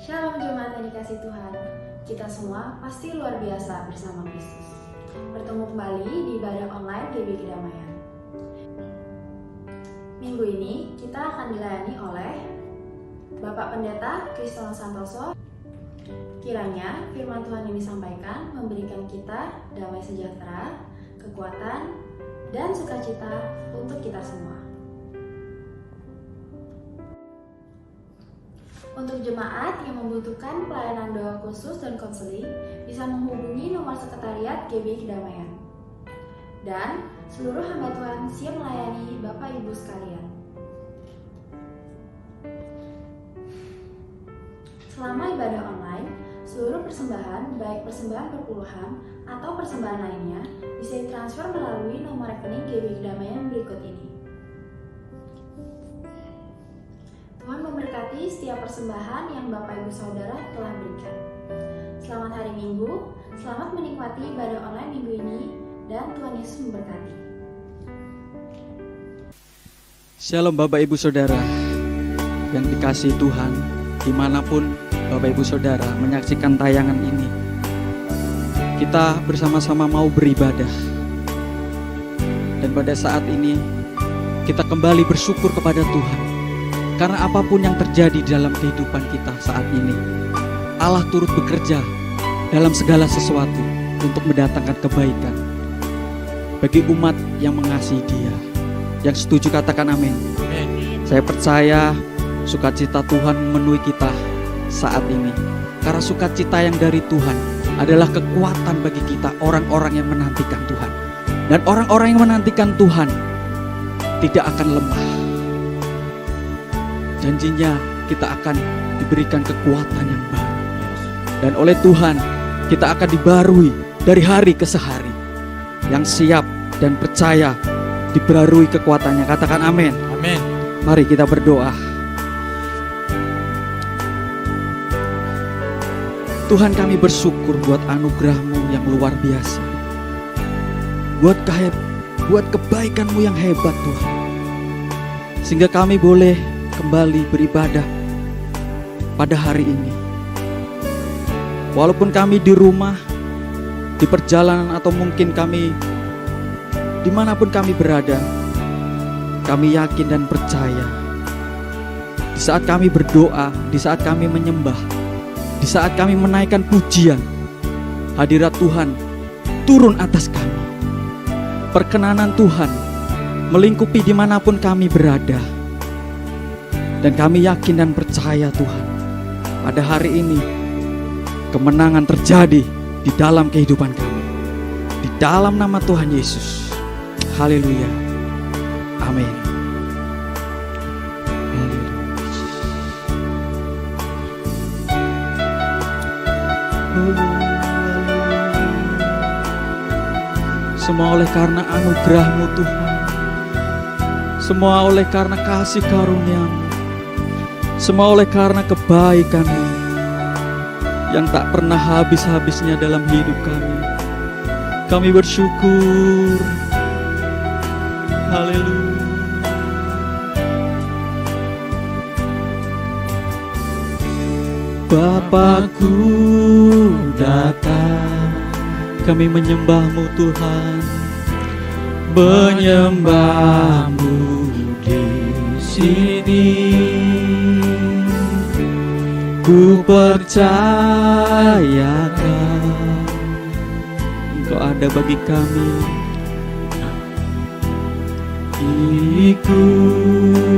Shalom jemaat yang dikasih Tuhan. Kita semua pasti luar biasa bersama Kristus. Bertemu kembali di ibadah online GB Kedamaian. Minggu ini kita akan dilayani oleh Bapak Pendeta Kriston Santoso. Kiranya firman Tuhan yang disampaikan memberikan kita damai sejahtera, kekuatan, dan sukacita untuk kita semua. Untuk jemaat yang membutuhkan pelayanan doa khusus dan konseling, bisa menghubungi nomor sekretariat GB Kedamaian. Dan seluruh hamba Tuhan siap melayani Bapak Ibu sekalian. Selama ibadah online, seluruh persembahan, baik persembahan perpuluhan atau persembahan lainnya, bisa ditransfer melalui nomor rekening GB Kedamaian berikut ini. Tuhan memberkati setiap persembahan yang Bapak Ibu Saudara telah berikan. Selamat hari Minggu, selamat menikmati ibadah online minggu ini, dan Tuhan Yesus memberkati. Shalom Bapak Ibu Saudara yang dikasihi Tuhan, dimanapun Bapak Ibu Saudara menyaksikan tayangan ini. Kita bersama-sama mau beribadah. Dan pada saat ini kita kembali bersyukur kepada Tuhan. Karena apapun yang terjadi dalam kehidupan kita saat ini, Allah turut bekerja dalam segala sesuatu untuk mendatangkan kebaikan bagi umat yang mengasihi Dia. Yang setuju katakan amin. Saya percaya sukacita Tuhan memenuhi kita saat ini. Karena sukacita yang dari Tuhan adalah kekuatan bagi kita, orang-orang yang menantikan Tuhan. Dan orang-orang yang menantikan Tuhan tidak akan lemah. Janjinya kita akan diberikan kekuatan yang baru. Dan oleh Tuhan kita akan dibarui dari hari ke sehari. Yang siap dan percaya dibarui kekuatannya. Katakan amin. Amin. Mari kita berdoa. Tuhan, kami bersyukur buat anugerah-Mu yang luar biasa. Buat kebaikan-Mu yang hebat Tuhan. Sehingga kami boleh kembali beribadah pada hari ini. Walaupun kami di rumah, di perjalanan, atau mungkin kami dimanapun kami berada, kami yakin dan percaya di saat kami berdoa, di saat kami menyembah, di saat kami menaikkan pujian, hadirat Tuhan turun atas kami. Perkenanan Tuhan melingkupi dimanapun kami berada. Dan kami yakin dan percaya Tuhan, pada hari ini kemenangan terjadi di dalam kehidupan kami. Di dalam nama Tuhan Yesus. Haleluya. Amin. Semua oleh karena anugerah-Mu Tuhan. Semua oleh karena kasih karunia-Mu. Semua oleh karena kebaikan-Mu yang tak pernah habis-habisnya dalam hidup kami. Kami bersyukur. Haleluya. Bapakku datang, kami menyembah-Mu Tuhan. Menyembah-Mu di sini. Ku percayakan Engkau ada bagi kami. Ikut.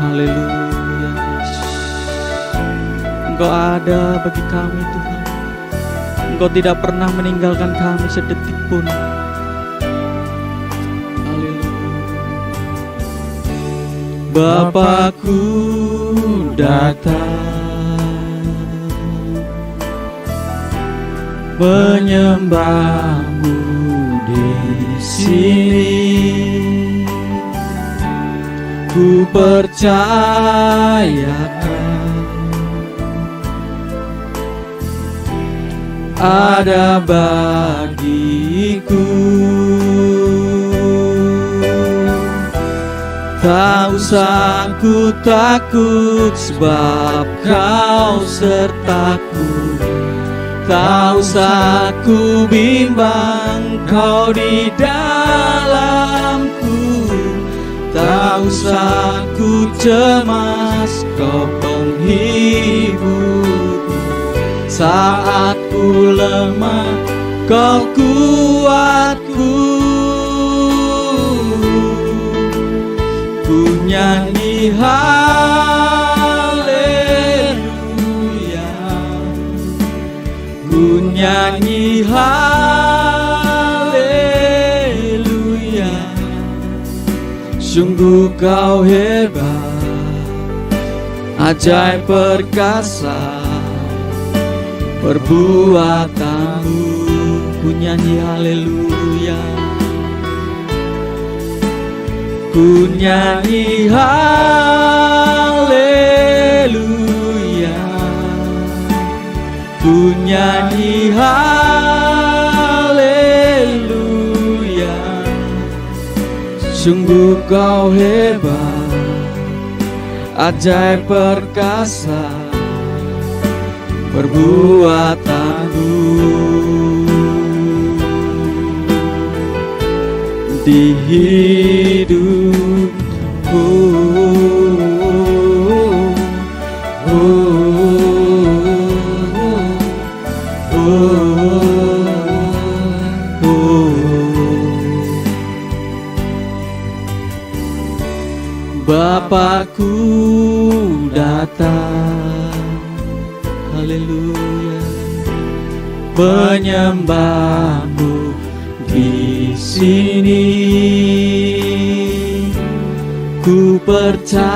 Haleluya. Engkau ada bagi kami Tuhan. Engkau tidak pernah meninggalkan kami sedetik pun. Bapakku datang, menyembah-Mu di sini. Ku percayakan ada bagiku. Tak usah ku takut sebab kau sertaku. Tak usah ku bimbang, kau di dalamku. Tak usah ku cemas, kau penghibur. Saat ku lemah, kau kuatku. Ku nyanyi haleluya, ku nyanyi haleluya. Sungguh kau hebat, ajaib perkasa perbuatanmu. Ku nyanyi haleluya, ku nyanyi haleluya, ku nyanyi haleluya. Sungguh kau hebat, ajaib perkasa perbuatanmu. Di hidupku, Bapakku datang, haleluya, menyembahmu di sini. Ku percayakan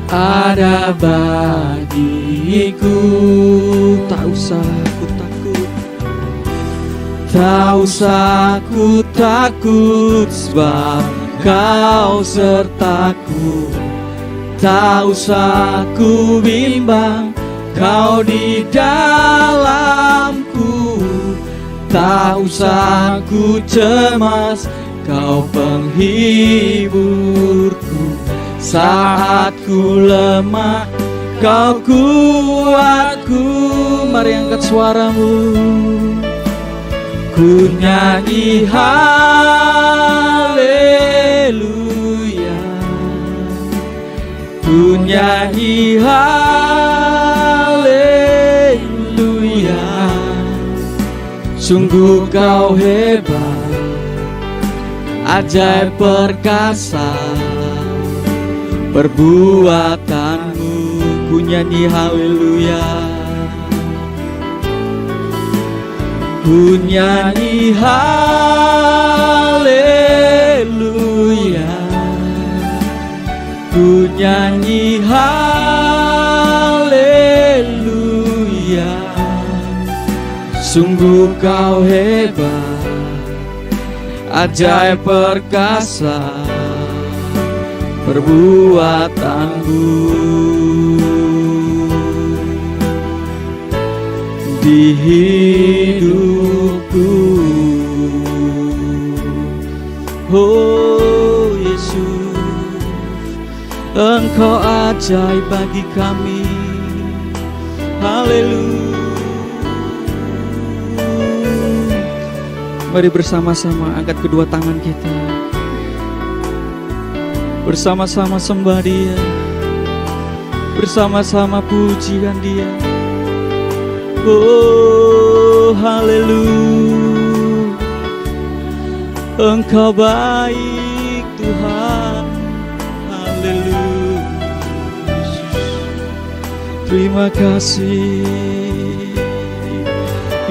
ada bagiku. Tak usah ku takut, tak usah ku takut sebab kau sertaku. Tak usah ku bimbang, kau di dalamku. Tak usah ku cemas, kau penghiburku. Saat ku lemah, kau kuatku. Mari angkat suaramu, ku nyanyi haleluya, ku nyanyi haleluya. Sungguh kau hebat, ajaib perkasa perbuatanmu. Ku nyanyi haleluya, ku nyanyi haleluya, ku nyanyi haleluya. Sungguh kau hebat, ajaib perkasa perbuatanmu. Di hidupku, oh Yesus, Engkau ajaib bagi kami. Haleluya. Mari bersama-sama angkat kedua tangan kita, bersama-sama sembah Dia, bersama-sama pujikan Dia. Oh haleluya, Engkau baik Tuhan. Haleluya, terima kasih,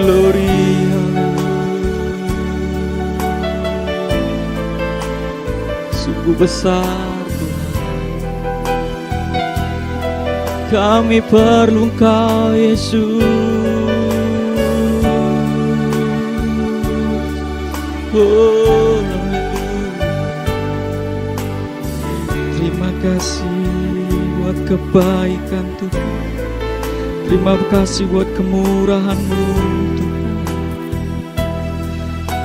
gloria. Sungguh besar Tuhan, kami perlu Engkau Yesus. Oh, terima kasih buat kebaikan Tuhan. Terima kasih buat kemurahan-Mu Tuhan.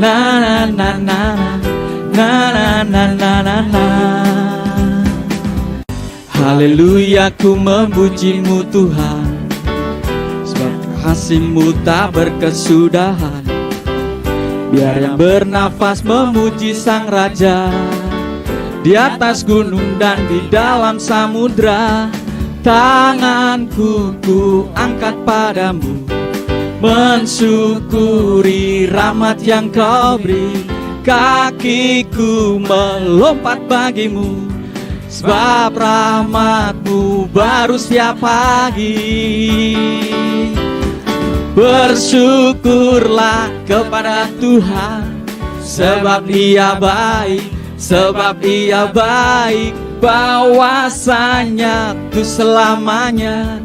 na na na na na na na na na na. Haleluya, ku memujimu Tuhan, sebab kasih-Mu tak berkesudahan. Biar yang bernafas memuji Sang Raja, di atas gunung dan di dalam samudra. Tanganku ku angkat padamu, mensyukuri rahmat yang Kau beri. Kakiku melompat bagimu, sebab rahmat-Mu baru setiap pagi. Bersyukurlah kepada Tuhan, sebab Dia baik, sebab Dia baik. Bahwasanya tuh selamanya,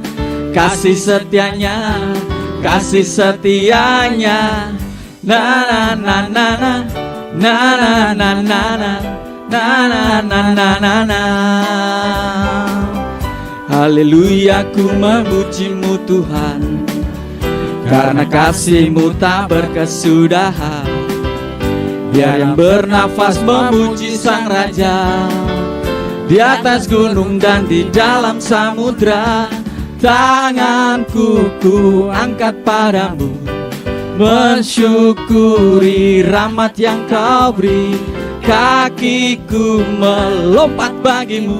kasih setianya, kasih setianya. Na na na na na na na na na na na na na na. Haleluya, ku memujimu Tuhan, karena kasih-Mu tak berkesudahan. Biar yang bernafas memuji Sang Raja, di atas gunung dan di dalam samudra. Tanganku ku angkat padamu, mensyukuri rahmat yang Kau beri. Kakiku melompat bagimu,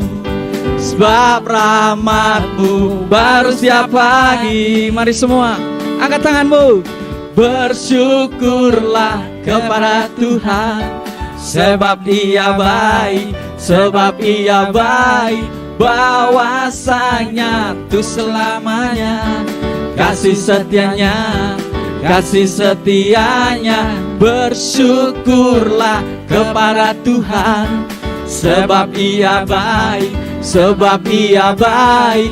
sebab rahmat-Mu baru setiap pagi. Mari semua angkat tanganmu. Bersyukurlah kepada Tuhan, sebab Dia baik, sebab Ia baik. Bahwasanya tuh selamanya, kasih setianya, kasih setianya. Bersyukurlah kepada Tuhan, sebab Ia baik, sebab Ia baik.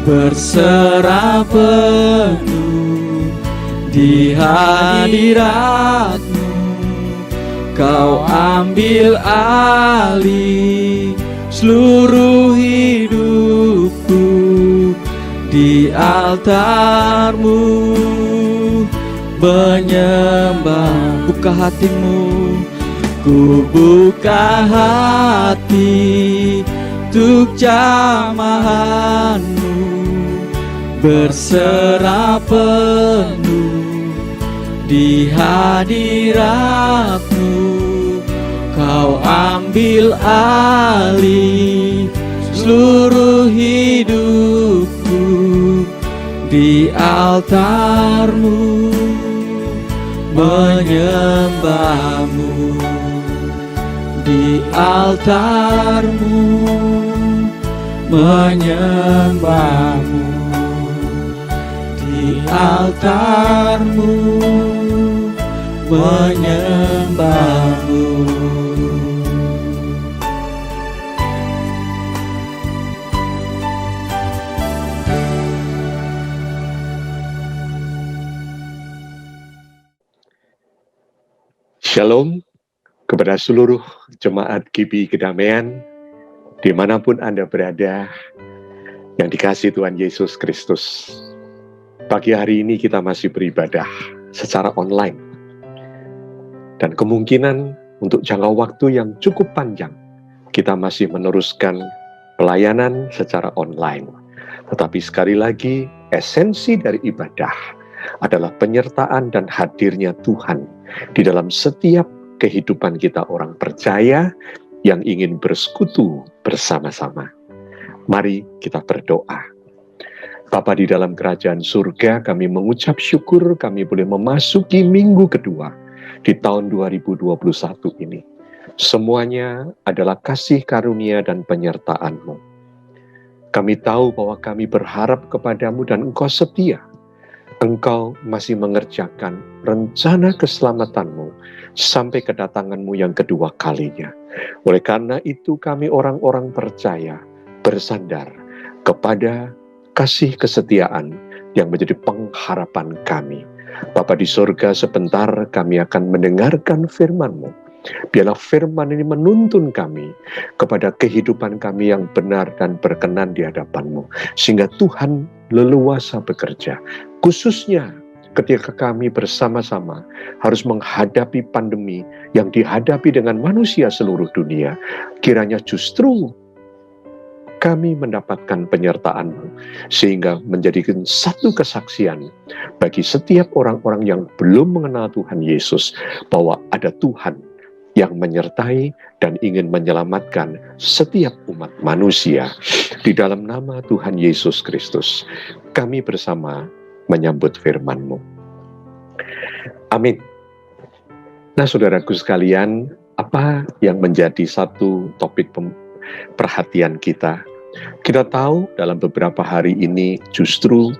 berserah penuh di hadirat-Mu. Kau ambil alih seluruh hidupku di altar-Mu, menyembah. Buka hatimu, ku buka hati untuk jamahan-Mu, berserah penuh di hadirat-Mu. Kau ambil alih seluruh hidupku di altar-Mu, menyembah-Mu di altar-Mu, menyembah-Mu di altar-Mu, menyembah-Mu. Shalom kepada seluruh jemaat GBI Kedamaian, dimanapun Anda berada, yang dikasihi Tuhan Yesus Kristus. Pagi hari ini kita masih beribadah secara online. Dan kemungkinan untuk jangka waktu yang cukup panjang, kita masih meneruskan pelayanan secara online. Tetapi sekali lagi, esensi dari ibadah adalah penyertaan dan hadirnya Tuhan di dalam setiap kehidupan kita orang percaya yang ingin bersekutu bersama-sama. Mari kita berdoa. Bapa di dalam kerajaan surga, kami mengucap syukur kami boleh memasuki minggu kedua di tahun 2021 ini. Semuanya adalah kasih karunia dan penyertaan-Mu. Kami tahu bahwa kami berharap kepadamu dan Engkau setia. Engkau masih mengerjakan rencana keselamatan-Mu sampai kedatangan-Mu yang kedua kalinya. Oleh karena itu kami orang-orang percaya bersandar kepada kasih kesetiaan yang menjadi pengharapan kami. Bapa di surga, sebentar kami akan mendengarkan firman-Mu. Biarlah firman ini menuntun kami kepada kehidupan kami yang benar dan berkenan di hadapan-Mu. Sehingga Tuhan leluasa bekerja. Khususnya ketika kami bersama-sama harus menghadapi pandemi yang dihadapi dengan manusia seluruh dunia. Kiranya justru kami mendapatkan penyertaan-Mu, sehingga menjadikan satu kesaksian bagi setiap orang-orang yang belum mengenal Tuhan Yesus, bahwa ada Tuhan yang menyertai dan ingin menyelamatkan setiap umat manusia. Di dalam nama Tuhan Yesus Kristus, kami bersama menyambut firman-Mu. Amin. Nah, saudaraku sekalian, apa yang menjadi satu topik perhatian kita? Kita tahu dalam beberapa hari ini justru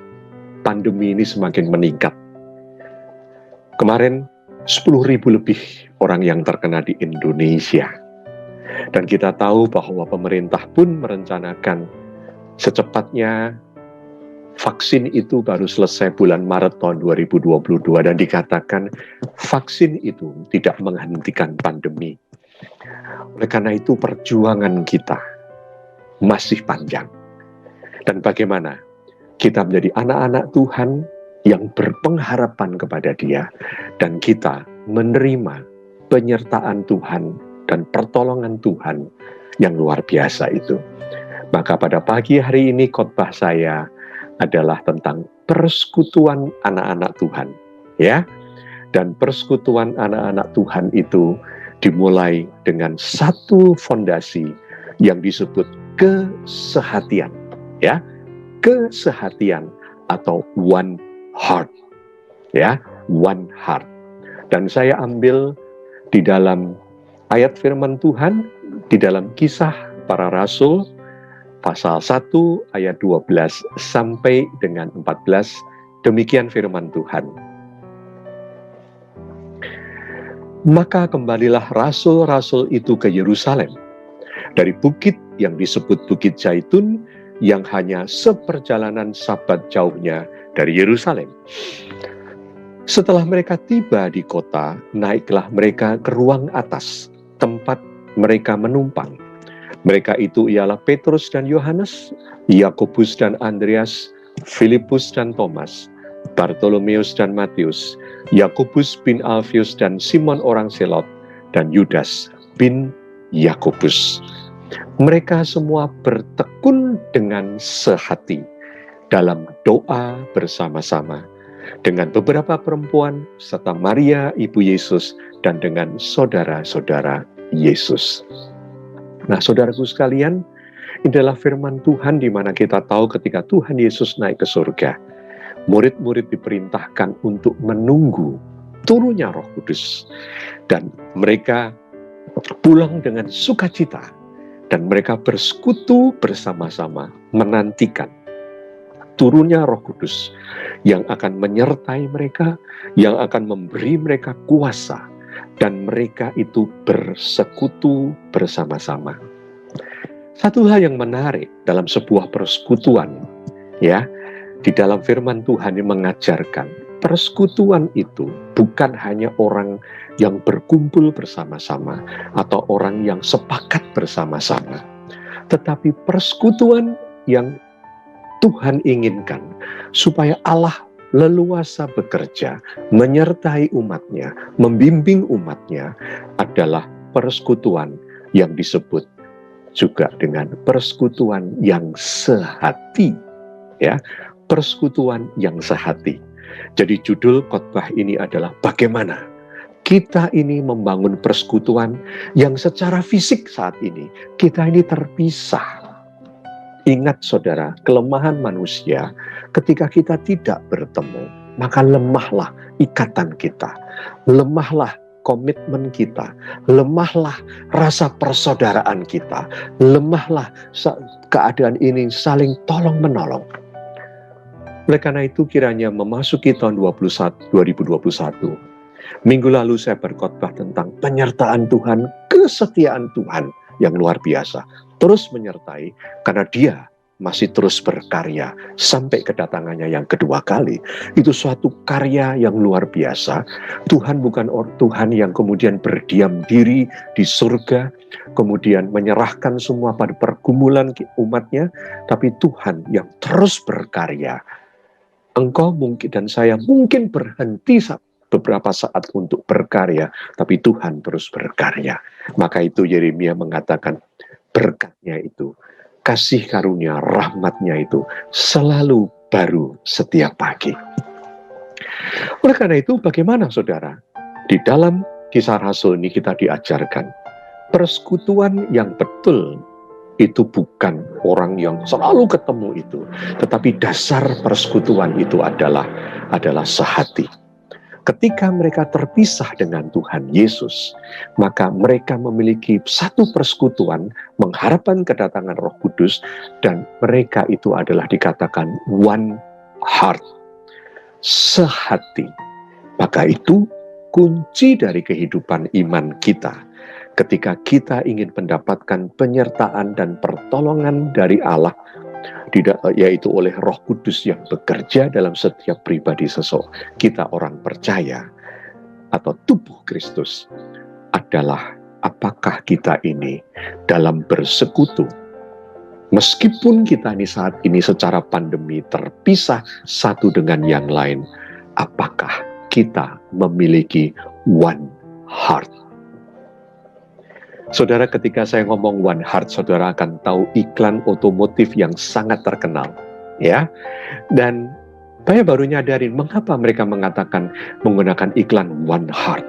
pandemi ini semakin meningkat. Kemarin 10.000 lebih orang yang terkena di Indonesia. Dan kita tahu bahwa pemerintah pun merencanakan secepatnya vaksin itu baru selesai bulan Maret tahun 2022, dan dikatakan vaksin itu tidak menghentikan pandemi. Oleh karena itu perjuangan kita masih panjang. Dan bagaimana kita menjadi anak-anak Tuhan yang berpengharapan kepada Dia, dan kita menerima penyertaan Tuhan dan pertolongan Tuhan yang luar biasa itu. Maka pada pagi hari ini khotbah saya adalah tentang persekutuan anak-anak Tuhan, ya. Dan persekutuan anak-anak Tuhan itu dimulai dengan satu fondasi yang disebut kesehatian, ya. Kesehatian atau one heart, ya, one heart. Dan saya ambil di dalam ayat firman Tuhan di dalam Kisah Para Rasul pasal 1 ayat 12 sampai dengan 14. Demikian firman Tuhan. Maka kembalilah rasul-rasul itu ke Yerusalem dari bukit yang disebut Bukit Zaitun, yang hanya seperjalanan sabat jauhnya dari Yerusalem. Setelah mereka tiba di kota, naiklah mereka ke ruang atas, tempat mereka menumpang. Mereka itu ialah Petrus dan Yohanes, Yakobus dan Andreas, Filipus dan Thomas, Bartolomeus dan Matius, Yakobus bin Alfius dan Simon orang Selot, dan Yudas bin Yakobus. Mereka semua bertekun dengan sehati dalam doa bersama-sama dengan beberapa perempuan serta Maria ibu Yesus dan dengan saudara-saudara Yesus. Nah, saudaraku sekalian, ini adalah firman Tuhan di mana kita tahu ketika Tuhan Yesus naik ke surga, murid-murid diperintahkan untuk menunggu turunnya Roh Kudus. Dan mereka pulang dengan sukacita. Dan mereka bersekutu bersama-sama menantikan turunnya Roh Kudus yang akan menyertai mereka, yang akan memberi mereka kuasa, dan mereka itu bersekutu bersama-sama. Satu hal yang menarik dalam sebuah persekutuan, ya, di dalam firman Tuhan yang mengajarkan, persekutuan itu bukan hanya orang yang berkumpul bersama-sama atau orang yang sepakat bersama-sama, tetapi persekutuan yang Tuhan inginkan supaya Allah leluasa bekerja, menyertai umatnya, membimbing umatnya adalah persekutuan yang disebut juga dengan persekutuan yang sehati, ya, persekutuan yang sehati. Jadi judul khotbah ini adalah bagaimana kita ini membangun persekutuan yang secara fisik saat ini kita ini terpisah. Ingat saudara, kelemahan manusia ketika kita tidak bertemu, maka lemahlah ikatan kita, lemahlah komitmen kita, lemahlah rasa persaudaraan kita, lemahlah keadaan ini saling tolong-menolong. Oleh karena itu kiranya memasuki tahun 2021, minggu lalu saya berkhotbah tentang penyertaan Tuhan, kesetiaan Tuhan yang luar biasa. Terus menyertai karena dia masih terus berkarya sampai kedatangannya yang kedua kali. Itu suatu karya yang luar biasa. Tuhan bukan Tuhan yang kemudian berdiam diri di surga, kemudian menyerahkan semua pada pergumulan umatnya, tapi Tuhan yang terus berkarya. Engkau mungkin dan saya mungkin berhenti beberapa saat untuk berkarya, tapi Tuhan terus berkarya. Maka itu Yeremia mengatakan, berkatnya itu, kasih karunia, rahmatnya itu selalu baru setiap pagi. Oleh karena itu, bagaimana saudara? Di dalam Kisah Rasul ini kita diajarkan, persekutuan yang betul itu bukan orang yang selalu ketemu itu, tetapi dasar persekutuan itu adalah sehati. Ketika mereka terpisah dengan Tuhan Yesus, maka mereka memiliki satu persekutuan, mengharapkan kedatangan Roh Kudus, dan mereka itu adalah dikatakan one heart, sehati. Maka itu kunci dari kehidupan iman kita. Ketika kita ingin mendapatkan penyertaan dan pertolongan dari Allah, yaitu oleh Roh Kudus yang bekerja dalam setiap pribadi kita orang percaya atau tubuh Kristus, adalah apakah kita ini dalam bersekutu. Meskipun kita ini saat ini secara pandemi terpisah satu dengan yang lain, apakah kita memiliki one heart? Saudara, ketika saya ngomong one heart, saudara akan tahu iklan otomotif yang sangat terkenal, ya. Dan saya baru nyadarin mengapa mereka menggunakan iklan one heart.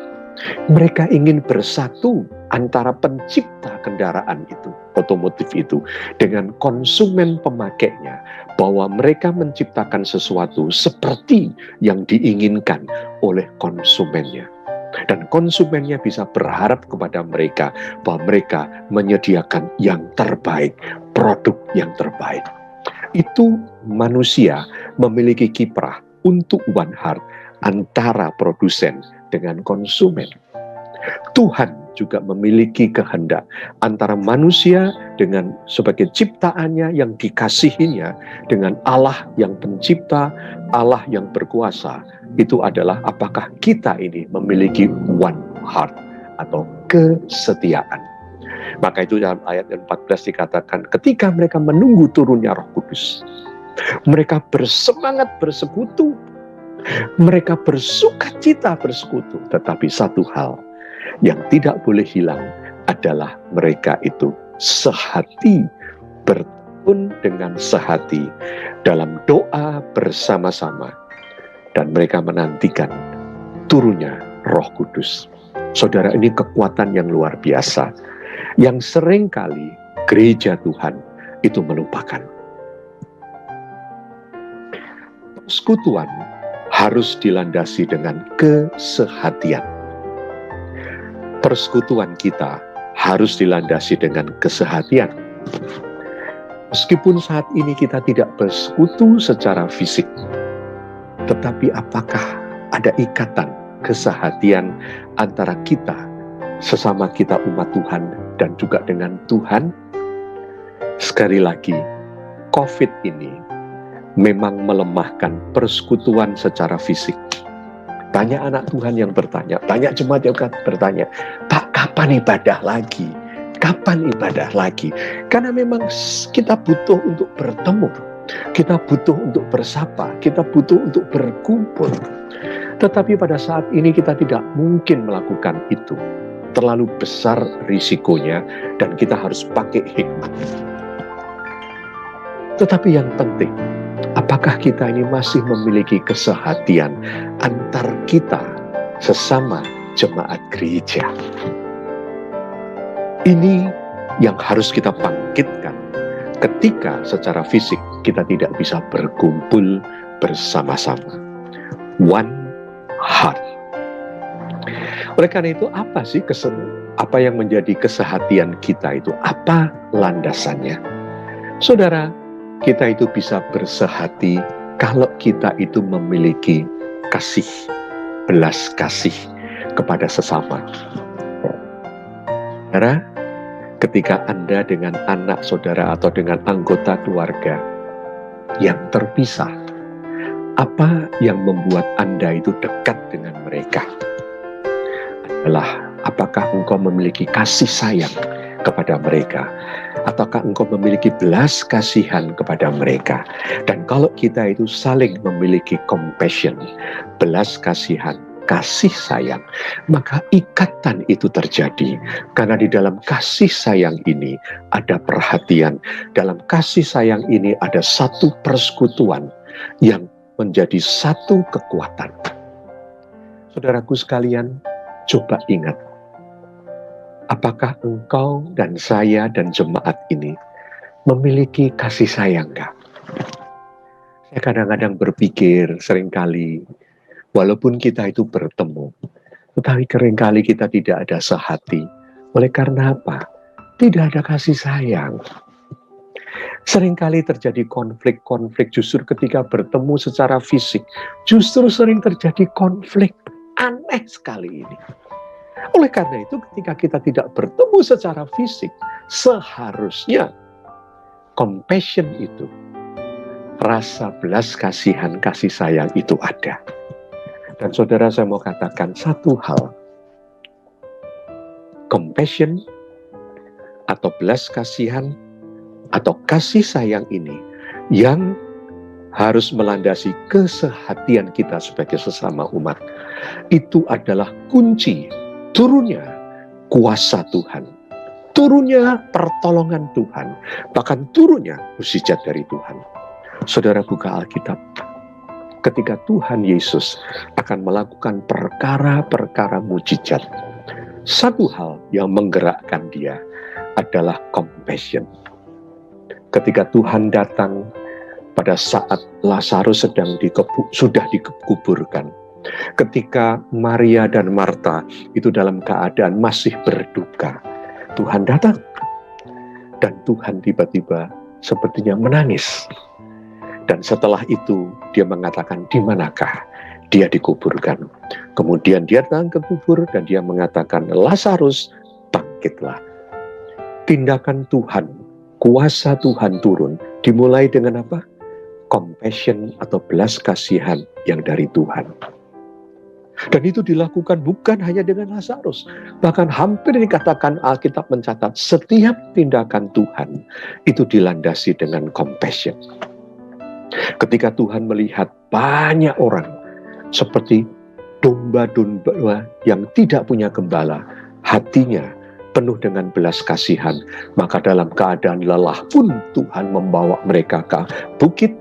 Mereka ingin bersatu antara pencipta kendaraan itu, otomotif itu, dengan konsumen pemakainya, bahwa mereka menciptakan sesuatu seperti yang diinginkan oleh konsumennya. Dan konsumennya bisa berharap kepada mereka bahwa mereka menyediakan yang terbaik, produk yang terbaik. Itu manusia memiliki kiprah untuk one heart antara produsen dengan konsumen. Tuhan juga memiliki kehendak antara manusia dengan sebagai ciptaannya yang dikasihinya dengan Allah yang pencipta, Allah yang berkuasa. Itu adalah apakah kita ini memiliki one heart atau kesetiaan. Maka itu dalam ayat 14 dikatakan ketika mereka menunggu turunnya Roh Kudus, mereka bersemangat bersekutu, mereka bersukacita bersekutu. Tetapi satu hal yang tidak boleh hilang adalah mereka itu sehati, bertekun dengan sehati dalam doa bersama-sama, dan mereka menantikan turunnya Roh Kudus. Saudara, ini kekuatan yang luar biasa yang seringkali gereja Tuhan itu melupakan. Persekutuan harus dilandasi dengan kesehatian. Persekutuan kita harus dilandasi dengan kesehatian. Meskipun saat ini kita tidak bersekutu secara fisik, tetapi apakah ada ikatan kesehatian antara kita, sesama kita umat Tuhan, dan juga dengan Tuhan? Sekali lagi, COVID ini memang melemahkan persekutuan secara fisik. Banyak anak Tuhan yang bertanya, banyak jemaat yang bertanya, Pak, kapan ibadah lagi? Kapan ibadah lagi? Karena memang kita butuh untuk bertemu, kita butuh untuk bersapa, kita butuh untuk berkumpul. Tetapi pada saat ini kita tidak mungkin melakukan itu. Terlalu besar risikonya dan kita harus pakai hikmat. Tetapi yang penting, apakah kita ini masih memiliki kesehatian antar kita sesama jemaat gereja? Ini yang harus kita bangkitkan ketika secara fisik kita tidak bisa berkumpul bersama-sama. One heart. Oleh karena itu, apa yang menjadi kesehatian kita itu? Apa landasannya? Saudara, kita itu bisa bersehati kalau kita itu memiliki kasih, belas kasih kepada sesama. Saudara, ketika Anda dengan anak saudara atau dengan anggota keluarga yang terpisah, apa yang membuat Anda itu dekat dengan mereka? Adalah apakah engkau memiliki kasih sayang kepada mereka, ataukah engkau memiliki belas kasihan kepada mereka? Dan kalau kita itu saling memiliki compassion, belas kasihan, kasih sayang, maka ikatan itu terjadi. Karena di dalam kasih sayang ini ada perhatian, dalam kasih sayang ini ada satu persekutuan yang menjadi satu kekuatan. Saudaraku sekalian, coba ingat, apakah engkau dan saya dan jemaat ini memiliki kasih sayang enggak? Saya kadang-kadang berpikir seringkali, walaupun kita itu bertemu, tetapi seringkali kita tidak ada sehati. Oleh karena apa? Tidak ada kasih sayang. Seringkali terjadi konflik-konflik justru ketika bertemu secara fisik. Justru sering terjadi konflik. Aneh sekali ini. Oleh karena itu, ketika kita tidak bertemu secara fisik, seharusnya compassion itu, rasa belas kasihan, kasih sayang itu ada. Dan saudara, saya mau katakan satu hal. Compassion atau belas kasihan atau kasih sayang ini yang harus melandasi kesehatian kita sebagai sesama umat. Itu adalah kunci turunnya kuasa Tuhan, turunnya pertolongan Tuhan, bahkan turunnya mukjizat dari Tuhan. Saudara, buka Alkitab. Ketika Tuhan Yesus akan melakukan perkara-perkara mukjizat, satu hal yang menggerakkan dia adalah compassion. Ketika Tuhan datang pada saat Lazarus sudah dikuburkan, ketika Maria dan Marta itu dalam keadaan masih berduka, Tuhan datang dan Tuhan tiba-tiba sepertinya menangis. Dan setelah itu dia mengatakan, di manakah dia dikuburkan? Kemudian dia datang ke kubur dan dia mengatakan, Lazarus, bangkitlah. Tindakan Tuhan, kuasa Tuhan turun, dimulai dengan apa? Compassion atau belas kasihan yang dari Tuhan. Dan itu dilakukan bukan hanya dengan Lazarus. Bahkan hampir dikatakan Alkitab mencatat setiap tindakan Tuhan itu dilandasi dengan compassion. Ketika Tuhan melihat banyak orang seperti domba-domba yang tidak punya gembala, hatinya penuh dengan belas kasihan. Maka dalam keadaan lelah pun Tuhan membawa mereka ke bukit.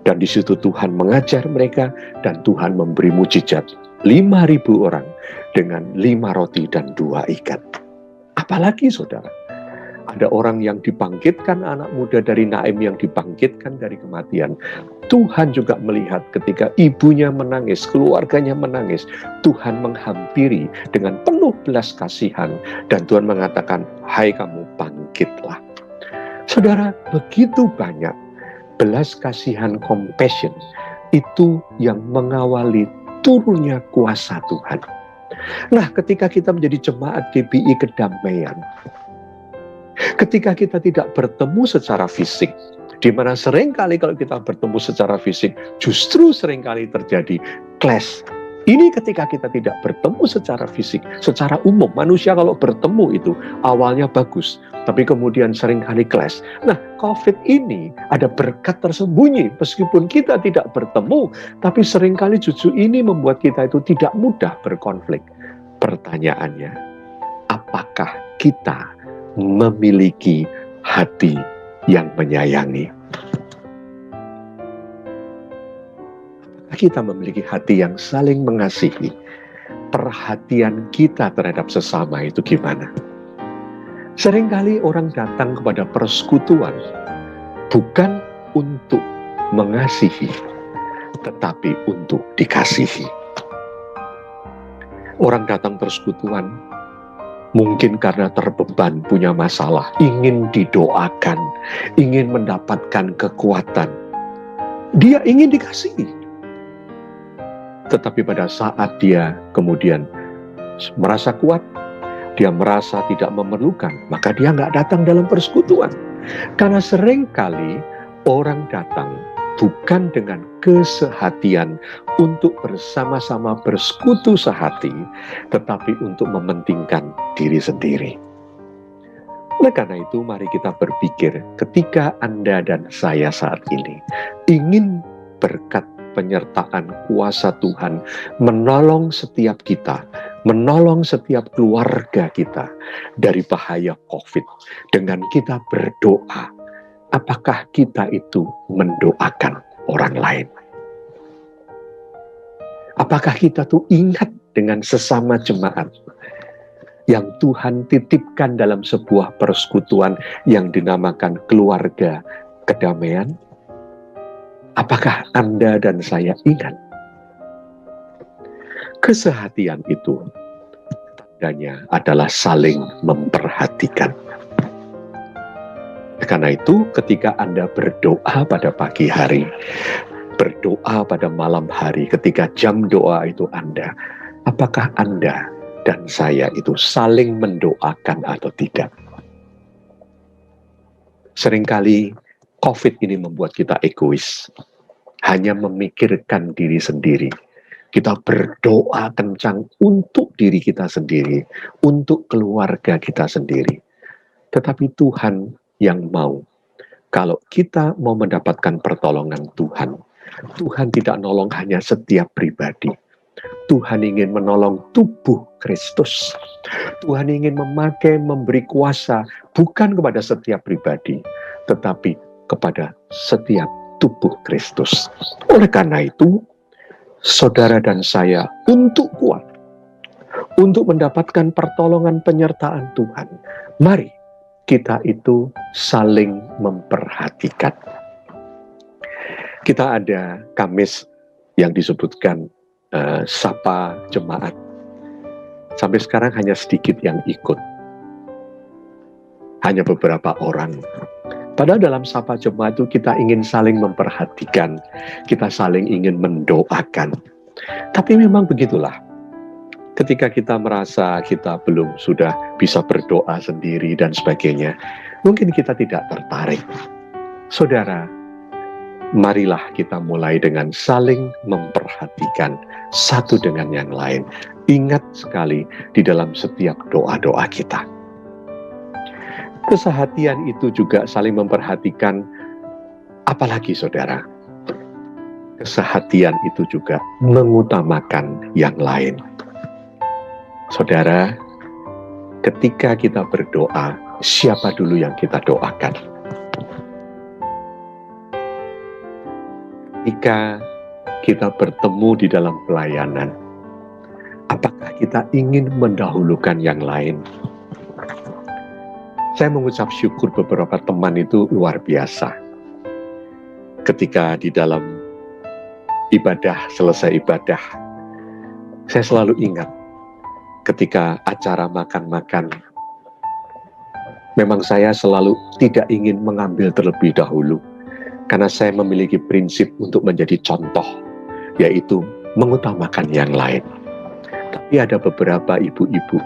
Dan di situ Tuhan mengajar mereka dan Tuhan memberi mujizat 5.000 orang dengan 5 roti dan 2 ikan. Apalagi saudara, ada orang yang dibangkitkan, anak muda dari Naim yang dibangkitkan dari kematian. Tuhan juga melihat ketika ibunya menangis, keluarganya menangis. Tuhan menghampiri dengan penuh belas kasihan. Dan Tuhan mengatakan, hai kamu bangkitlah. Saudara, begitu banyak belas kasihan, compassion, itu yang mengawali turunnya kuasa Tuhan. Nah, ketika kita menjadi jemaat GBI Kedamaian, ketika kita tidak bertemu secara fisik, di mana seringkali kalau kita bertemu secara fisik, justru seringkali terjadi clash. Ini ketika kita tidak bertemu secara fisik, secara umum. Manusia kalau bertemu itu awalnya bagus, tapi kemudian seringkali clash. Nah, COVID ini ada berkat tersembunyi. Meskipun kita tidak bertemu, tapi seringkali justru ini membuat kita itu tidak mudah berkonflik. Pertanyaannya, apakah kita memiliki hati yang menyayangi? Kita memiliki hati yang saling mengasihi. Perhatian kita terhadap sesama itu gimana? Seringkali orang datang kepada persekutuan bukan untuk mengasihi, tetapi untuk dikasihi. Orang datang persekutuan mungkin karena terbeban, punya masalah, ingin didoakan, ingin mendapatkan kekuatan. Dia ingin dikasihi. Tetapi pada saat dia kemudian merasa kuat, dia merasa tidak memerlukan, maka dia nggak datang dalam persekutuan. Karena seringkali orang datang bukan dengan kesehatian untuk bersama-sama bersekutu sehati, tetapi untuk mementingkan diri sendiri. Oleh karena itu, mari kita berpikir ketika Anda dan saya saat ini ingin berkat penyertaan kuasa Tuhan menolong setiap kita, menolong setiap keluarga kita dari bahaya COVID. Dengan kita berdoa, apakah kita itu mendoakan orang lain? Apakah kita tuh ingat dengan sesama jemaat yang Tuhan titipkan dalam sebuah persekutuan yang dinamakan keluarga kedamaian? Apakah Anda dan saya ingat? Kesehatian itu tandanya adalah saling memperhatikan. Karena itu ketika Anda berdoa pada pagi hari, berdoa pada malam hari, ketika jam doa itu Anda, apakah Anda dan saya itu saling mendoakan atau tidak? Seringkali COVID ini membuat kita egois, hanya memikirkan diri sendiri. Kita berdoa kencang untuk diri kita sendiri, untuk keluarga kita sendiri. Tetapi Tuhan yang mau, kalau kita mau mendapatkan pertolongan Tuhan, Tuhan tidak nolong hanya setiap pribadi. Tuhan ingin menolong tubuh Kristus. Tuhan ingin memakai, memberi kuasa, bukan kepada setiap pribadi, tetapi kepada setiap tubuh Kristus. Oleh karena itu, saudara dan saya untuk kuat, untuk mendapatkan pertolongan penyertaan Tuhan, mari kita itu saling memperhatikan. Kita ada Kamis yang disebutkan Sapa Jemaat. Sampai sekarang hanya sedikit yang ikut. Hanya beberapa orang. Padahal dalam Sapa Jemaat itu kita ingin saling memperhatikan, kita saling ingin mendoakan. Tapi memang begitulah. Ketika kita merasa kita belum sudah bisa berdoa sendiri dan sebagainya, mungkin kita tidak tertarik. Saudara, marilah kita mulai dengan saling memperhatikan satu dengan yang lain. Ingat sekali di dalam setiap doa-doa kita. Kesehatian itu juga saling memperhatikan, apalagi saudara, kesehatian itu juga mengutamakan yang lain. Saudara, ketika kita berdoa, siapa dulu yang kita doakan? Ketika kita bertemu di dalam pelayanan, apakah kita ingin mendahulukan yang lain? Saya mengucap syukur beberapa teman itu luar biasa. Ketika di dalam ibadah, selesai ibadah, saya selalu ingat ketika acara makan-makan, memang saya selalu tidak ingin mengambil terlebih dahulu, karena saya memiliki prinsip untuk menjadi contoh, yaitu mengutamakan yang lain. Tapi ada beberapa ibu-ibu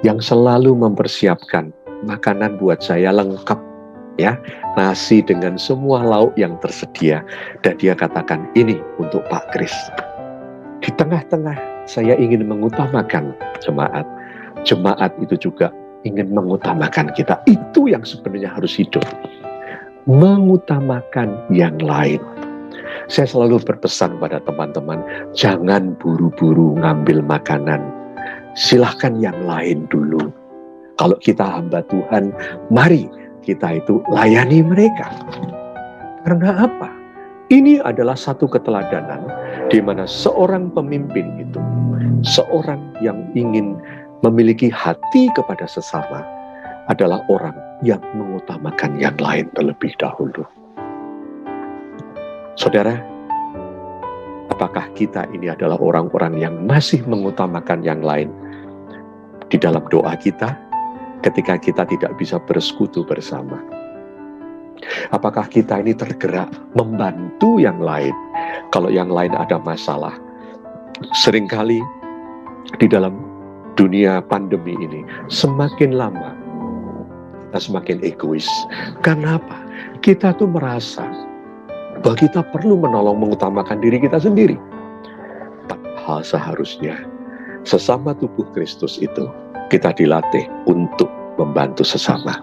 yang selalu mempersiapkan makanan buat saya lengkap, ya, nasi dengan semua lauk yang tersedia, dan dia katakan, ini untuk Pak Kris. Di tengah-tengah saya ingin mengutamakan jemaat. Jemaat itu juga ingin mengutamakan kita. Itu yang sebenarnya harus hidup. Mengutamakan yang lain. Saya selalu berpesan pada teman-teman, jangan buru-buru ngambil makanan. Silahkan yang lain dulu. Kalau kita hamba Tuhan, mari kita itu layani mereka. Karena apa? Ini adalah satu keteladanan di mana seorang pemimpin itu, seorang yang ingin memiliki hati kepada sesama, adalah orang yang mengutamakan yang lain terlebih dahulu. Saudara, apakah kita ini adalah orang-orang yang masih mengutamakan yang lain di dalam doa kita ketika kita tidak bisa bersekutu bersama? Apakah kita ini tergerak membantu yang lain kalau yang lain ada masalah? Seringkali di dalam dunia pandemi ini, semakin lama kita semakin egois. Kenapa? Kita tuh merasa bahwa kita perlu menolong, mengutamakan diri kita sendiri. Padahal seharusnya sesama tubuh Kristus itu kita dilatih untuk membantu sesama.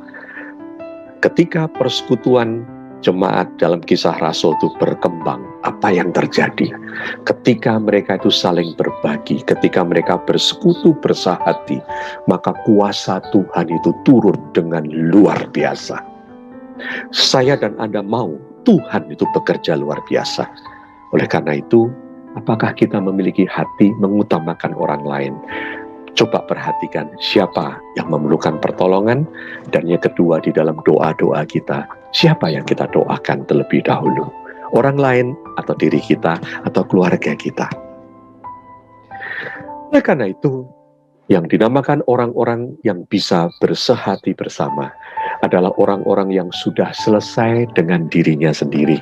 Ketika persekutuan jemaat dalam Kisah Rasul itu berkembang, apa yang terjadi? Ketika mereka itu saling berbagi, ketika mereka bersekutu bersahati, maka kuasa Tuhan itu turun dengan luar biasa. Saya dan Anda mau Tuhan itu bekerja luar biasa. Oleh karena itu, apakah kita memiliki hati mengutamakan orang lain? Coba perhatikan siapa yang memerlukan pertolongan, dan yang kedua di dalam doa-doa kita, siapa yang kita doakan terlebih dahulu? Orang lain atau diri kita atau keluarga kita? Oleh karena itu, yang dinamakan orang-orang yang bisa bersehati bersama adalah orang-orang yang sudah selesai dengan dirinya sendiri.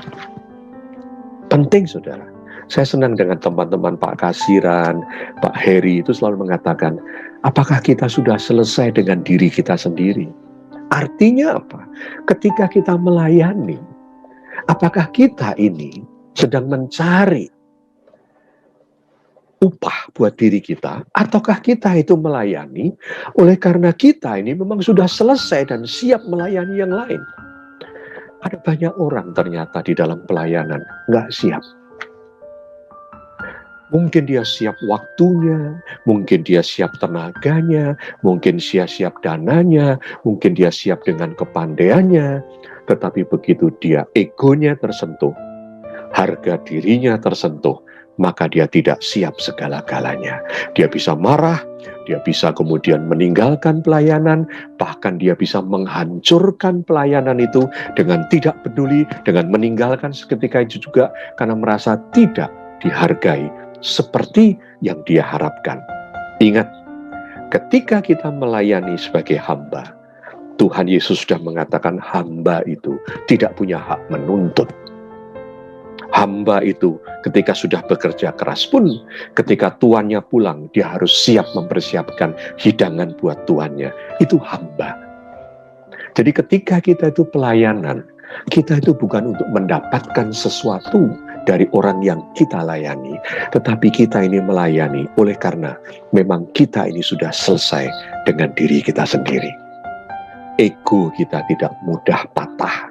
Penting, saudara. Saya senang dengan teman-teman Pak Kasiran, Pak Heri itu selalu mengatakan, apakah kita sudah selesai dengan diri kita sendiri? Artinya apa? Ketika kita melayani, apakah kita ini sedang mencari upah buat diri kita, ataukah kita itu melayani oleh karena kita ini memang sudah selesai dan siap melayani yang lain? Ada banyak orang ternyata di dalam pelayanan nggak siap. Mungkin dia siap waktunya, mungkin dia siap tenaganya, mungkin dia siap dananya, mungkin dia siap dengan kepandaiannya. Tetapi begitu dia egonya tersentuh, harga dirinya tersentuh, maka dia tidak siap segala-galanya. Dia bisa marah, dia bisa kemudian meninggalkan pelayanan, bahkan dia bisa menghancurkan pelayanan itu dengan tidak peduli, dengan meninggalkan seketika itu juga karena merasa tidak dihargai seperti yang dia harapkan. Ingat, ketika kita melayani sebagai hamba, Tuhan Yesus sudah mengatakan hamba itu tidak punya hak menuntut. Hamba itu ketika sudah bekerja keras pun, ketika tuannya pulang, dia harus siap mempersiapkan hidangan buat tuannya. Itu hamba. Jadi ketika kita itu pelayanan, kita itu bukan untuk mendapatkan sesuatu dari orang yang kita layani, tetapi kita ini melayani oleh karena memang kita ini sudah selesai dengan diri kita sendiri. Ego kita tidak mudah patah.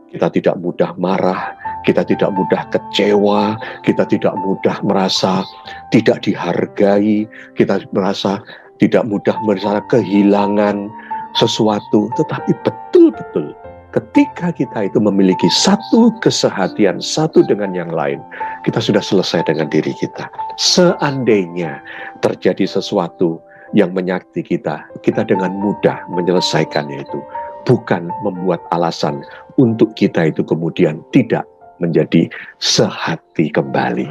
Kita tidak mudah marah, kita tidak mudah kecewa, kita tidak mudah merasa tidak dihargai, kita merasa tidak mudah merasa kehilangan sesuatu. Tetapi betul-betul ketika kita itu memiliki satu kesehatian satu dengan yang lain, kita sudah selesai dengan diri kita. Seandainya terjadi sesuatu yang menyakiti kita, kita dengan mudah menyelesaikannya itu. Bukan membuat alasan untuk kita itu kemudian tidak menjadi sehati kembali.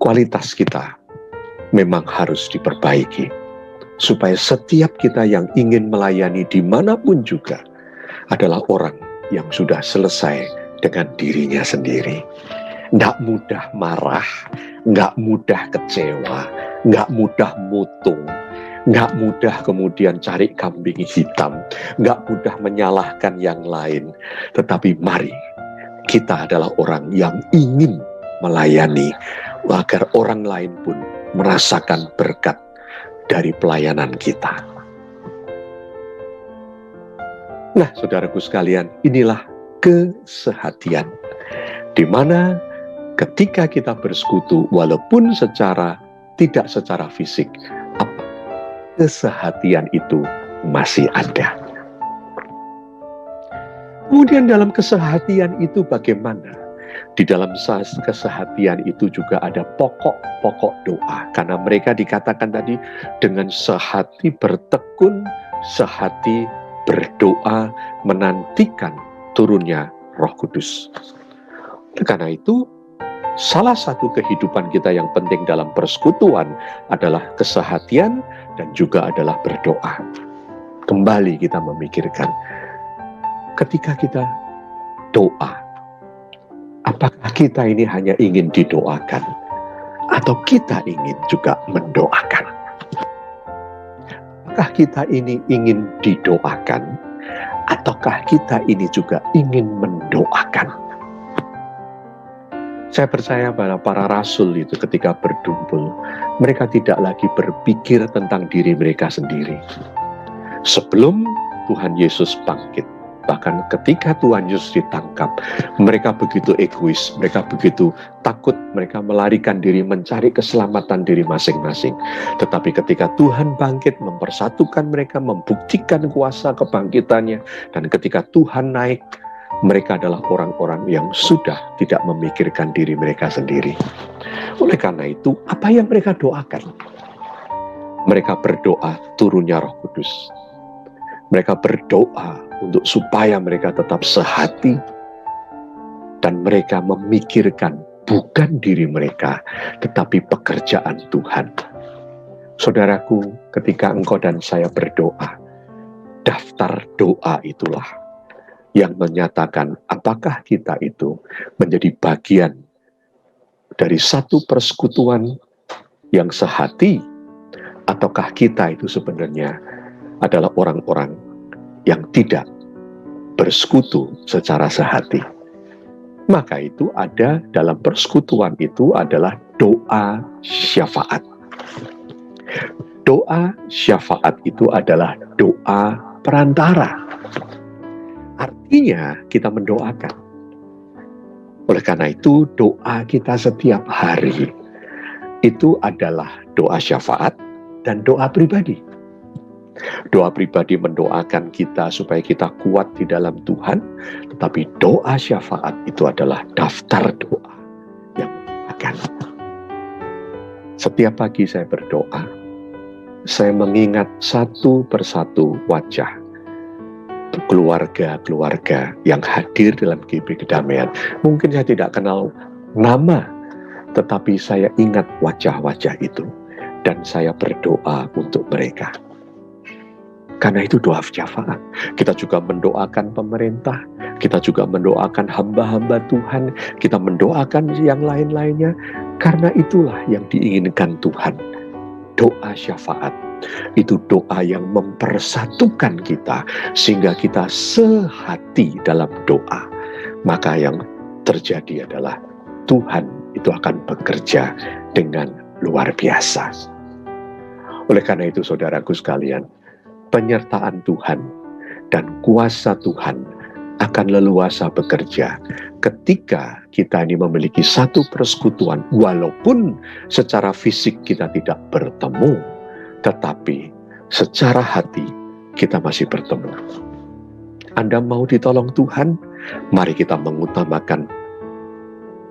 Kualitas kita memang harus diperbaiki, supaya setiap kita yang ingin melayani dimanapun juga adalah orang yang sudah selesai dengan dirinya sendiri. Nggak mudah marah, nggak mudah kecewa, nggak mudah mutung, nggak mudah kemudian cari kambing hitam, nggak mudah menyalahkan yang lain. Tetapi mari, kita adalah orang yang ingin melayani, agar orang lain pun merasakan berkat dari pelayanan kita. Nah, saudaraku sekalian, inilah kesehatian, di mana ketika kita bersekutu, walaupun tidak secara fisik, kesehatian itu masih ada. Kemudian dalam kesehatian itu bagaimana? Di dalam kesehatian itu juga ada pokok-pokok doa. Karena mereka dikatakan tadi dengan sehati bertekun, sehati berdoa, menantikan turunnya Roh Kudus. Karena itu, salah satu kehidupan kita yang penting dalam persekutuan adalah kesehatian dan juga adalah berdoa. Kembali kita memikirkan, ketika kita doa, apakah kita ini hanya ingin didoakan atau kita ingin juga mendoakan? Apakah kita ini ingin didoakan ataukah kita ini juga ingin mendoakan? Saya percaya bahwa para rasul itu ketika berkumpul, mereka tidak lagi berpikir tentang diri mereka sendiri. Sebelum Tuhan Yesus bangkit, bahkan ketika Tuhan Yesus ditangkap, mereka begitu egois, mereka begitu takut, mereka melarikan diri mencari keselamatan diri masing-masing. Tetapi ketika Tuhan bangkit, mempersatukan mereka, membuktikan kuasa kebangkitannya, dan ketika Tuhan naik, mereka adalah orang-orang yang sudah tidak memikirkan diri mereka sendiri. Oleh karena itu, apa yang mereka doakan? Mereka berdoa turunnya Roh Kudus. Mereka berdoa untuk supaya mereka tetap sehati. Dan mereka memikirkan bukan diri mereka, tetapi pekerjaan Tuhan. Saudaraku, ketika engkau dan saya berdoa, daftar doa itulah yang menyatakan apakah kita itu menjadi bagian dari satu persekutuan yang sehati, ataukah kita itu sebenarnya adalah orang-orang yang tidak bersekutu secara sehati. Maka itu ada dalam persekutuan itu adalah doa syafaat. Doa syafaat itu adalah doa perantara. Artinya kita mendoakan. Oleh karena itu doa kita setiap hari itu adalah doa syafaat dan doa pribadi. Doa pribadi mendoakan kita supaya kita kuat di dalam Tuhan, tetapi doa syafaat itu adalah daftar doa yang akan. Setiap pagi saya berdoa, saya mengingat satu persatu wajah keluarga-keluarga yang hadir dalam GP Kedamaian. Mungkin saya tidak kenal nama, tetapi saya ingat wajah-wajah itu dan saya berdoa untuk mereka. Karena itu doa syafaat. Kita juga mendoakan pemerintah, kita juga mendoakan hamba-hamba Tuhan, kita mendoakan yang lain-lainnya. Karena itulah yang diinginkan Tuhan. Doa syafaat itu doa yang mempersatukan kita sehingga kita sehati dalam doa. Maka yang terjadi adalah Tuhan itu akan bekerja dengan luar biasa. Oleh karena itu saudaraku sekalian, penyertaan Tuhan dan kuasa Tuhan akan leluasa bekerja ketika kita ini memiliki satu persekutuan, walaupun secara fisik kita tidak bertemu, tetapi secara hati kita masih bertemu. Anda mau ditolong Tuhan? Mari kita mengutamakan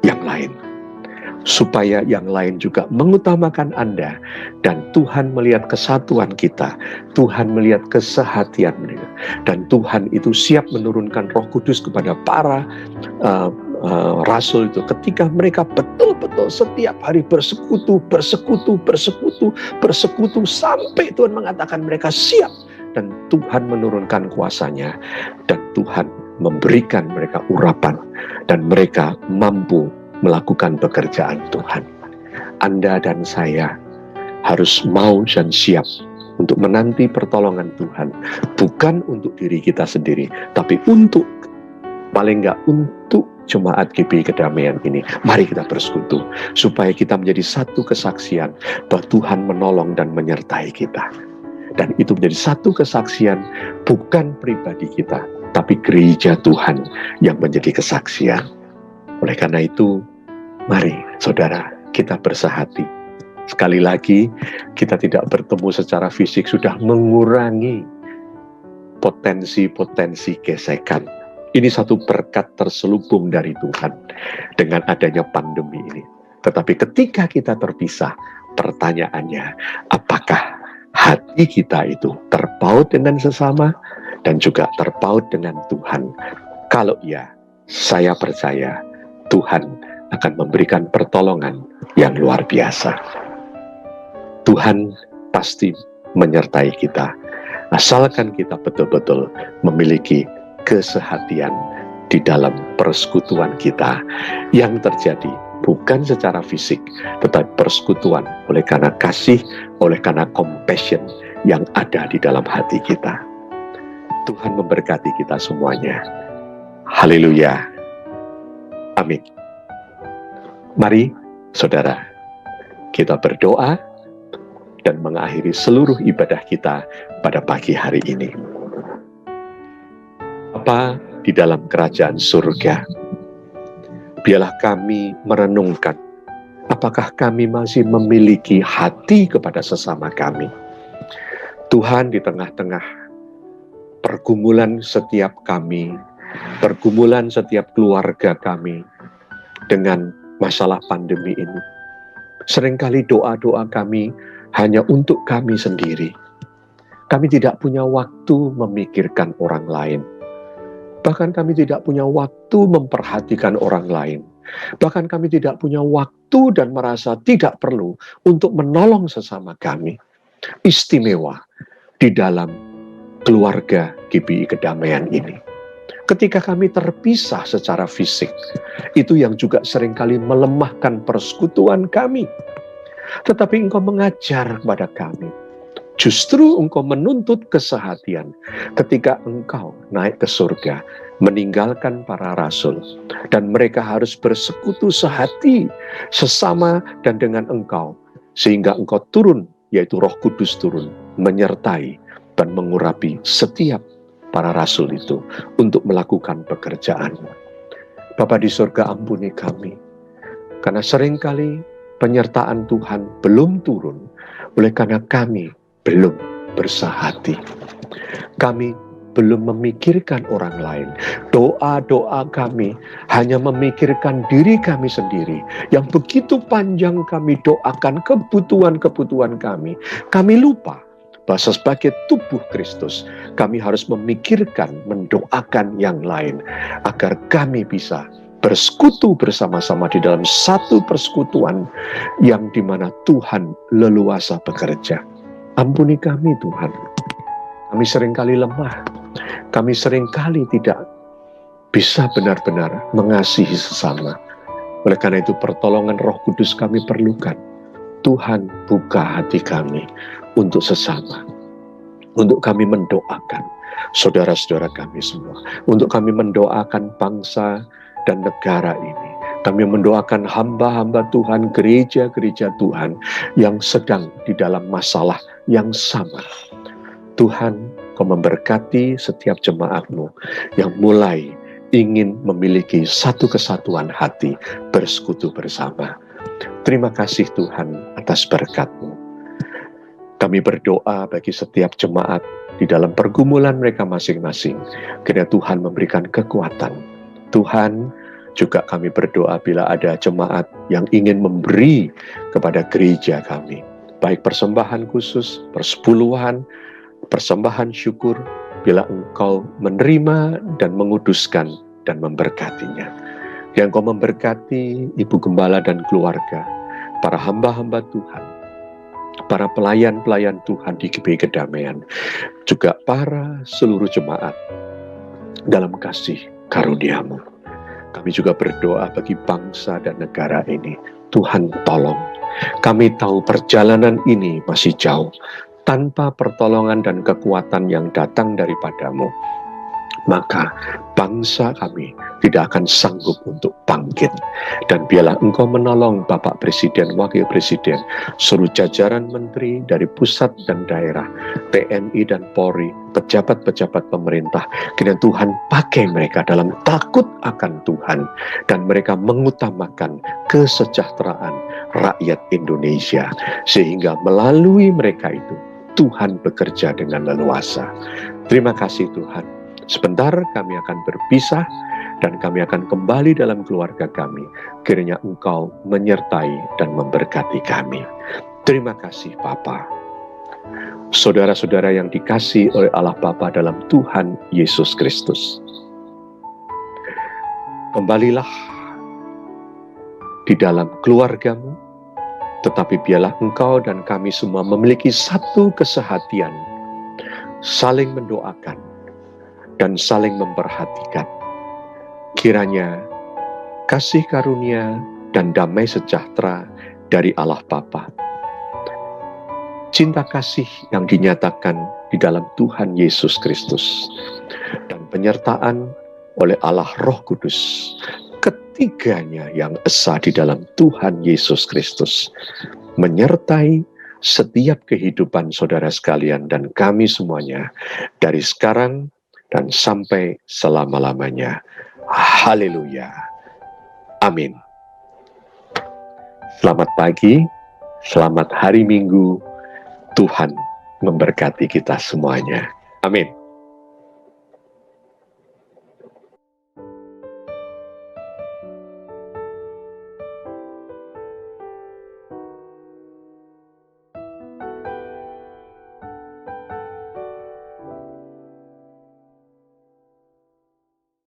yang lain, supaya yang lain juga mengutamakan Anda, dan Tuhan melihat kesatuan kita, Tuhan melihat kesehatian mereka, dan Tuhan itu siap menurunkan Roh Kudus kepada para rasul itu ketika mereka betul-betul setiap hari bersekutu sampai Tuhan mengatakan mereka siap, dan Tuhan menurunkan kuasanya, dan Tuhan memberikan mereka urapan, dan mereka mampu melakukan pekerjaan Tuhan. Anda dan saya harus mau dan siap untuk menanti pertolongan Tuhan, bukan untuk diri kita sendiri, tapi untuk, paling enggak untuk jemaat GBI Kedamaian ini. Mari kita bersekutu, supaya kita menjadi satu kesaksian bahwa Tuhan menolong dan menyertai kita. Dan itu menjadi satu kesaksian, bukan pribadi kita, tapi gereja Tuhan yang menjadi kesaksian. Oleh karena itu, mari saudara, kita bersehati. Sekali lagi, kita tidak bertemu secara fisik sudah mengurangi potensi-potensi gesekan. Ini satu berkat terselubung dari Tuhan dengan adanya pandemi ini. Tetapi ketika kita terpisah, pertanyaannya, apakah hati kita itu terpaut dengan sesama dan juga terpaut dengan Tuhan? Kalau iya, saya percaya Tuhan akan memberikan pertolongan yang luar biasa. Tuhan pasti menyertai kita, asalkan kita betul-betul memiliki kesehatian di dalam persekutuan kita yang terjadi bukan secara fisik, tetapi persekutuan oleh karena kasih, oleh karena compassion yang ada di dalam hati kita. Tuhan memberkati kita semuanya. Haleluya. Amin. Mari, saudara, kita berdoa dan mengakhiri seluruh ibadah kita pada pagi hari ini. Bapa di dalam kerajaan surga, biarlah kami merenungkan apakah kami masih memiliki hati kepada sesama kami. Tuhan, di tengah-tengah pergumulan setiap kami, pergumulan setiap keluarga kami dengan masalah pandemi ini, seringkali doa-doa kami hanya untuk kami sendiri. Kami tidak punya waktu memikirkan orang lain. Bahkan kami tidak punya waktu memperhatikan orang lain. Bahkan kami tidak punya waktu dan merasa tidak perlu untuk menolong sesama kami. Istimewa di dalam keluarga GBI Kedamaian ini. Ketika kami terpisah secara fisik, itu yang juga seringkali melemahkan persekutuan kami. Tetapi Engkau mengajar kepada kami. Justru Engkau menuntut kesehatian ketika Engkau naik ke surga, meninggalkan para rasul. Dan mereka harus bersekutu sehati, sesama dan dengan Engkau. Sehingga Engkau turun, yaitu Roh Kudus turun, menyertai dan mengurapi setiap para rasul itu untuk melakukan pekerjaan. Bapa di surga, ampuni kami. Karena seringkali penyertaan Tuhan belum turun, oleh karena kami belum bersehati. Kami belum memikirkan orang lain. Doa-doa kami hanya memikirkan diri kami sendiri. Yang begitu panjang kami doakan kebutuhan-kebutuhan kami. Kami lupa bahwa sebagai tubuh Kristus, kami harus memikirkan, mendoakan yang lain, agar kami bisa bersekutu bersama-sama di dalam satu persekutuan yang dimana Tuhan leluasa bekerja. Ampuni kami Tuhan, Kami seringkali lemah. Kami seringkali tidak bisa benar-benar mengasihi sesama. Oleh karena itu pertolongan Roh Kudus kami perlukan. Tuhan, buka hati kami untuk sesama. Untuk kami mendoakan saudara-saudara kami semua. Untuk kami mendoakan bangsa dan negara ini. Kami mendoakan hamba-hamba Tuhan, gereja-gereja Tuhan yang sedang di dalam masalah yang sama. Tuhan, Kau memberkati setiap jemaat-Mu yang mulai ingin memiliki satu kesatuan hati, bersekutu bersama. Terima kasih Tuhan atas berkat-Mu. Kami berdoa bagi setiap jemaat di dalam pergumulan mereka masing-masing. Kiranya Tuhan memberikan kekuatan. Tuhan, juga kami berdoa bila ada jemaat yang ingin memberi kepada gereja kami. Baik persembahan khusus, persepuluhan, persembahan syukur, bila Engkau menerima dan menguduskan dan memberkatinya. Yang Engkau memberkati Ibu Gembala dan keluarga, para hamba-hamba Tuhan, para pelayan-pelayan Tuhan di GBI Kedamaian, juga para seluruh jemaat dalam kasih karunia-Mu. Kami juga berdoa bagi bangsa dan negara ini. Tuhan tolong. Kami tahu perjalanan ini masih jauh. Tanpa pertolongan dan kekuatan yang datang daripada-Mu, maka bangsa kami tidak akan sanggup untuk bangkit. Dan biarlah Engkau menolong Bapak Presiden, Wakil Presiden, seluruh jajaran menteri dari pusat dan daerah, TNI dan Polri, pejabat-pejabat pemerintah. Kiranya Tuhan pakai mereka dalam takut akan Tuhan, dan mereka mengutamakan kesejahteraan rakyat Indonesia, sehingga melalui mereka itu Tuhan bekerja dengan leluasa. Terima kasih Tuhan. Sebentar kami akan berpisah dan kami akan kembali dalam keluarga kami. Kiranya Engkau menyertai dan memberkati kami. Terima kasih Bapa. Saudara-saudara yang dikasihi oleh Allah Bapa dalam Tuhan Yesus Kristus, kembalilah di dalam keluargamu, tetapi biarlah engkau dan kami semua memiliki satu kesehatian, saling mendoakan dan saling memperhatikan. Kiranya kasih karunia dan damai sejahtera dari Allah Bapa, cinta kasih yang dinyatakan di dalam Tuhan Yesus Kristus, dan penyertaan oleh Allah Roh Kudus, ketiganya yang esa di dalam Tuhan Yesus Kristus, menyertai setiap kehidupan saudara sekalian dan kami semuanya dari sekarang dan sampai selama-lamanya. Haleluya. Amin. Selamat pagi, selamat hari Minggu. Tuhan memberkati kita semuanya. Amin.